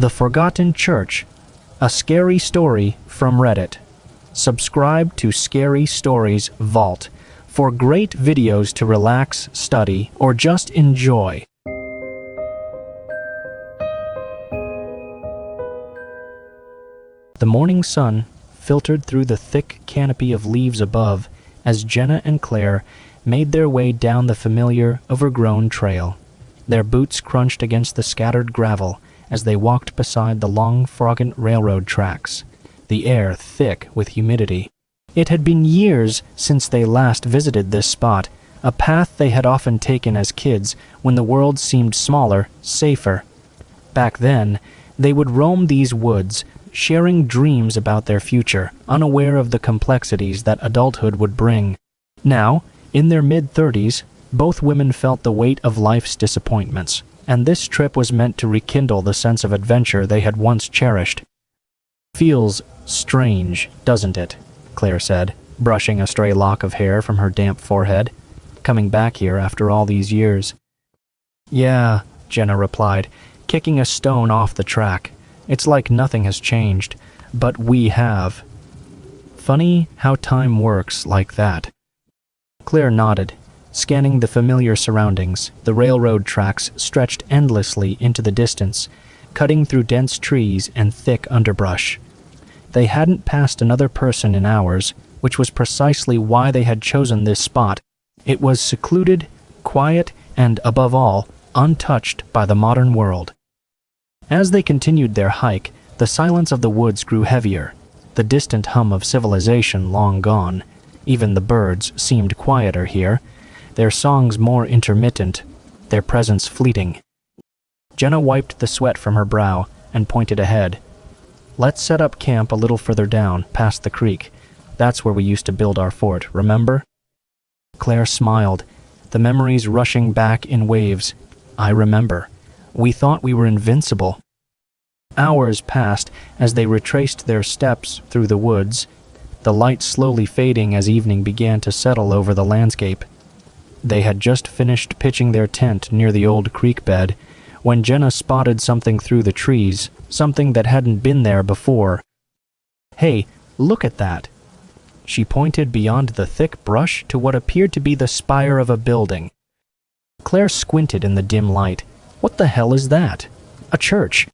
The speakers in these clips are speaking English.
The Forgotten Church, a scary story from Reddit. Subscribe to Scary Stories Vault for great videos to relax, study, or just enjoy. The morning sun filtered through the thick canopy of leaves above as Jenna and Claire made their way down the familiar, overgrown trail. Their boots crunched against the scattered gravel as they walked beside the long, froggant railroad tracks, the air thick with humidity. It had been years since they last visited this spot, a path they had often taken as kids when the world seemed smaller, safer. Back then, they would roam these woods, sharing dreams about their future, unaware of the complexities that adulthood would bring. Now, in their mid-30s, both women felt the weight of life's disappointments, and this trip was meant to rekindle the sense of adventure they had once cherished. "Feels strange, doesn't it?" Claire said, brushing a stray lock of hair from her damp forehead, "coming back here after all these years." "Yeah," Jenna replied, kicking a stone off the track. "It's like nothing has changed, but we have." Funny how time works like that. Claire nodded, scanning the familiar surroundings. The railroad tracks stretched endlessly into the distance, cutting through dense trees and thick underbrush. They hadn't passed another person in hours, which was precisely why they had chosen this spot. It was secluded, quiet, and, above all, untouched by the modern world. As they continued their hike, the silence of the woods grew heavier, the distant hum of civilization long gone. Even the birds seemed quieter here, their songs more intermittent, their presence fleeting. Jenna wiped the sweat from her brow and pointed ahead. "Let's set up camp a little further down, past the creek. That's where we used to build our fort, remember?" Claire smiled, the memories rushing back in waves. "I remember. We thought we were invincible." Hours passed as they retraced their steps through the woods, the light slowly fading as evening began to settle over the landscape. They had just finished pitching their tent near the old creek bed when Jenna spotted something through the trees, something that hadn't been there before. "Hey, look at that!" She pointed beyond the thick brush to what appeared to be the spire of a building. Claire squinted in the dim light. "What the hell is that?" "A church."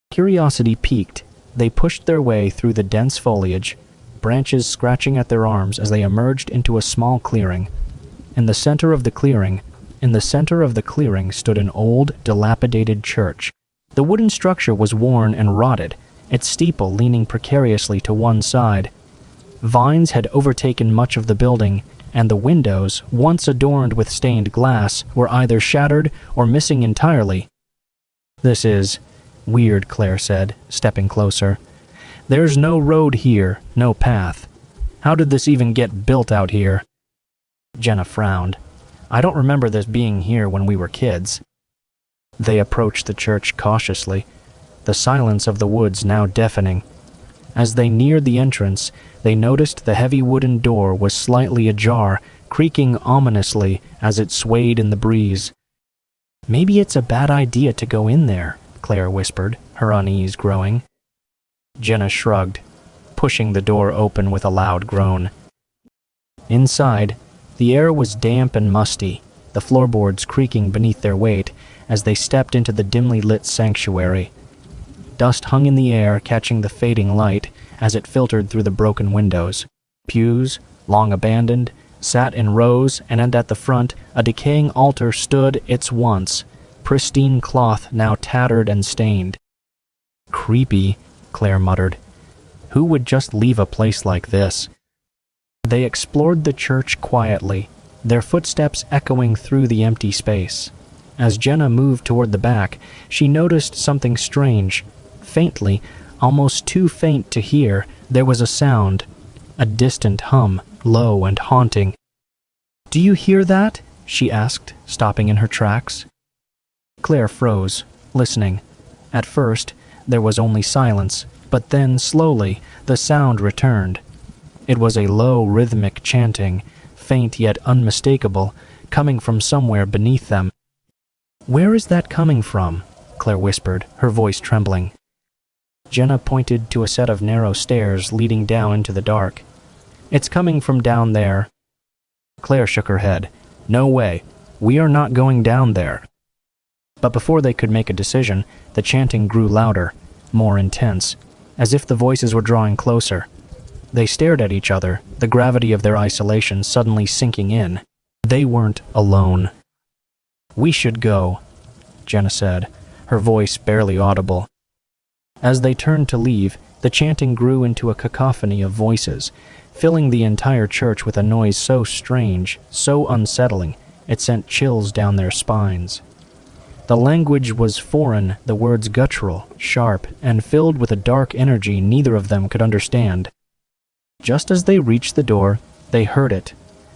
Curiosity piqued. They pushed their way through the dense foliage, branches scratching at their arms as they emerged into a small clearing. In the center of the clearing stood an old, dilapidated church. The wooden structure was worn and rotted, its steeple leaning precariously to one side. Vines had overtaken much of the building, and the windows, once adorned with stained glass, were either shattered or missing entirely. "This is weird," Claire said, stepping closer. "There's no road here, no path. How did this even get built out here?" Jenna frowned. "I don't remember this being here when we were kids." They approached the church cautiously, the silence of the woods now deafening. As they neared the entrance, they noticed the heavy wooden door was slightly ajar, creaking ominously as it swayed in the breeze. "Maybe it's a bad idea to go in there," Claire whispered, her unease growing. Jenna shrugged, pushing the door open with a loud groan. Inside, the air was damp and musty, the floorboards creaking beneath their weight as they stepped into the dimly lit sanctuary. Dust hung in the air, catching the fading light as it filtered through the broken windows. Pews, long abandoned, sat in rows, and at the front, a decaying altar stood its once, pristine cloth now tattered and stained. "Creepy," Claire muttered. "Who would just leave a place like this?" They explored the church quietly, their footsteps echoing through the empty space. As Jenna moved toward the back, she noticed something strange. Faintly, almost too faint to hear, there was a sound, a distant hum, low and haunting. "Do you hear that?" she asked, stopping in her tracks. Claire froze, listening. At first, there was only silence, but then, slowly, the sound returned. It was a low, rhythmic chanting, faint yet unmistakable, coming from somewhere beneath them. "Where is that coming from?" Claire whispered, her voice trembling. Jenna pointed to a set of narrow stairs leading down into the dark. "It's coming from down there." Claire shook her head. "No way. We are not going down there." But before they could make a decision, the chanting grew louder, more intense, as if the voices were drawing closer. They stared at each other, the gravity of their isolation suddenly sinking in. They weren't alone. "We should go," Jenna said, her voice barely audible. As they turned to leave, the chanting grew into a cacophony of voices, filling the entire church with a noise so strange, so unsettling, it sent chills down their spines. The language was foreign, the words guttural, sharp, and filled with a dark energy neither of them could understand. Just as they reached the door, they heard it,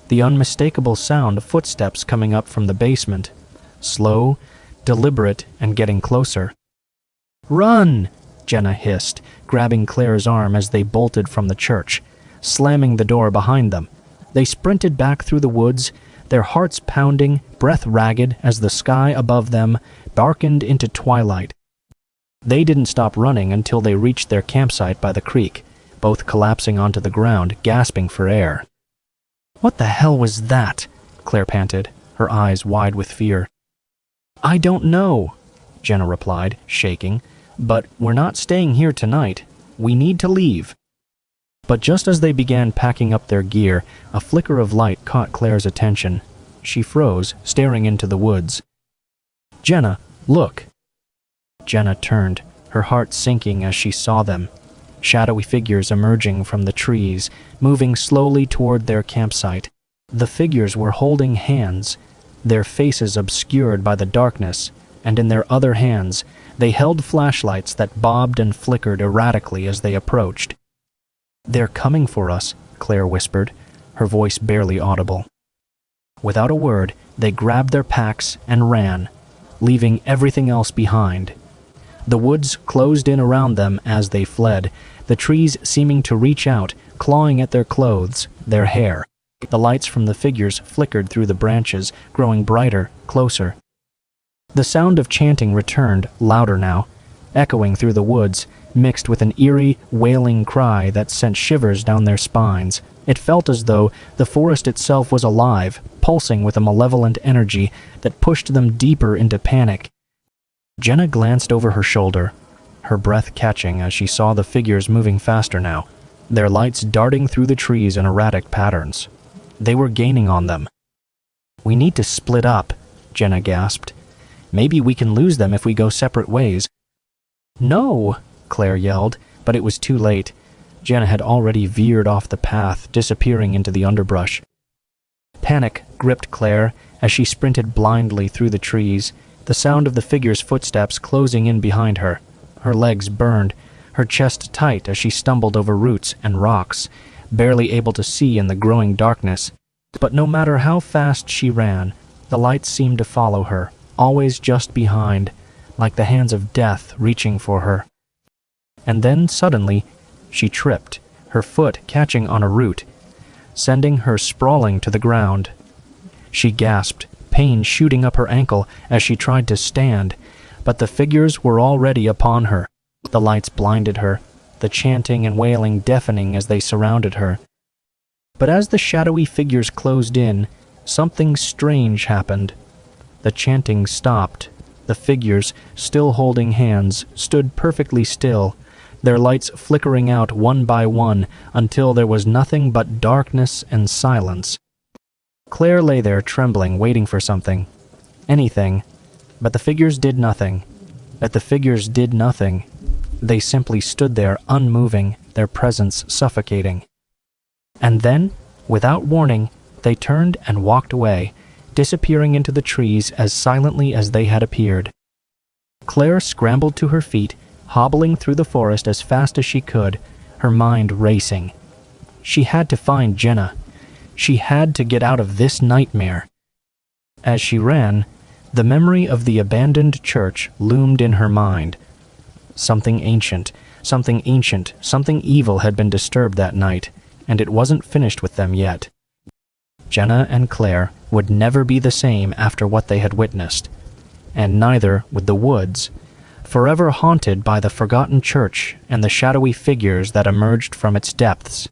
the unmistakable sound of footsteps coming up from the basement, slow, deliberate, and getting closer. "Run!" Jenna hissed, grabbing Claire's arm as they bolted from the church, slamming the door behind them. They sprinted back through the woods, their hearts pounding, breath ragged as the sky above them darkened into twilight. They didn't stop running until they reached their campsite by the creek, both collapsing onto the ground, gasping for air. "What the hell was that?" Claire panted, her eyes wide with fear. "I don't know," Jenna replied, shaking, "but we're not staying here tonight. We need to leave." But just as they began packing up their gear, a flicker of light caught Claire's attention. She froze, staring into the woods. "Jenna, look!" Jenna turned, her heart sinking as she saw them. Shadowy figures emerging from the trees, moving slowly toward their campsite. The figures were holding hands, their faces obscured by the darkness, and in their other hands, they held flashlights that bobbed and flickered erratically as they approached. "They're coming for us," Claire whispered, her voice barely audible. Without a word, they grabbed their packs and ran, leaving everything else behind. The woods closed in around them as they fled, the trees seeming to reach out, clawing at their clothes, their hair. The lights from the figures flickered through the branches, growing brighter, closer. The sound of chanting returned, louder now, echoing through the woods, mixed with an eerie, wailing cry that sent shivers down their spines. It felt as though the forest itself was alive, pulsing with a malevolent energy that pushed them deeper into panic. Jenna glanced over her shoulder, her breath catching as she saw the figures moving faster now, their lights darting through the trees in erratic patterns. They were gaining on them. "We need to split up," Jenna gasped. "Maybe we can lose them if we go separate ways." "No!" Claire yelled, but it was too late. Jenna had already veered off the path, disappearing into the underbrush. Panic gripped Claire as she sprinted blindly through the trees, the sound of the figure's footsteps closing in behind her. Her legs burned, her chest tight as she stumbled over roots and rocks, barely able to see in the growing darkness. But no matter how fast she ran, the lights seemed to follow her, always just behind, like the hands of death reaching for her. And then, suddenly, she tripped, her foot catching on a root, sending her sprawling to the ground. She gasped, pain shooting up her ankle as she tried to stand, but the figures were already upon her. The lights blinded her, the chanting and wailing deafening as they surrounded her. But as the shadowy figures closed in, something strange happened. The chanting stopped. The figures, still holding hands, stood perfectly still, their lights flickering out one by one until there was nothing but darkness and silence. Claire lay there trembling, waiting for something. Anything. But the figures did nothing. They simply stood there unmoving, their presence suffocating. And then, without warning, they turned and walked away, disappearing into the trees as silently as they had appeared. Claire scrambled to her feet, hobbling through the forest as fast as she could, her mind racing. She had to find Jenna. She had to get out of this nightmare. As she ran, the memory of the abandoned church loomed in her mind. Something ancient, something evil had been disturbed that night, and it wasn't finished with them yet. Jenna and Claire would never be the same after what they had witnessed, and neither would the woods, forever haunted by the forgotten church and the shadowy figures that emerged from its depths.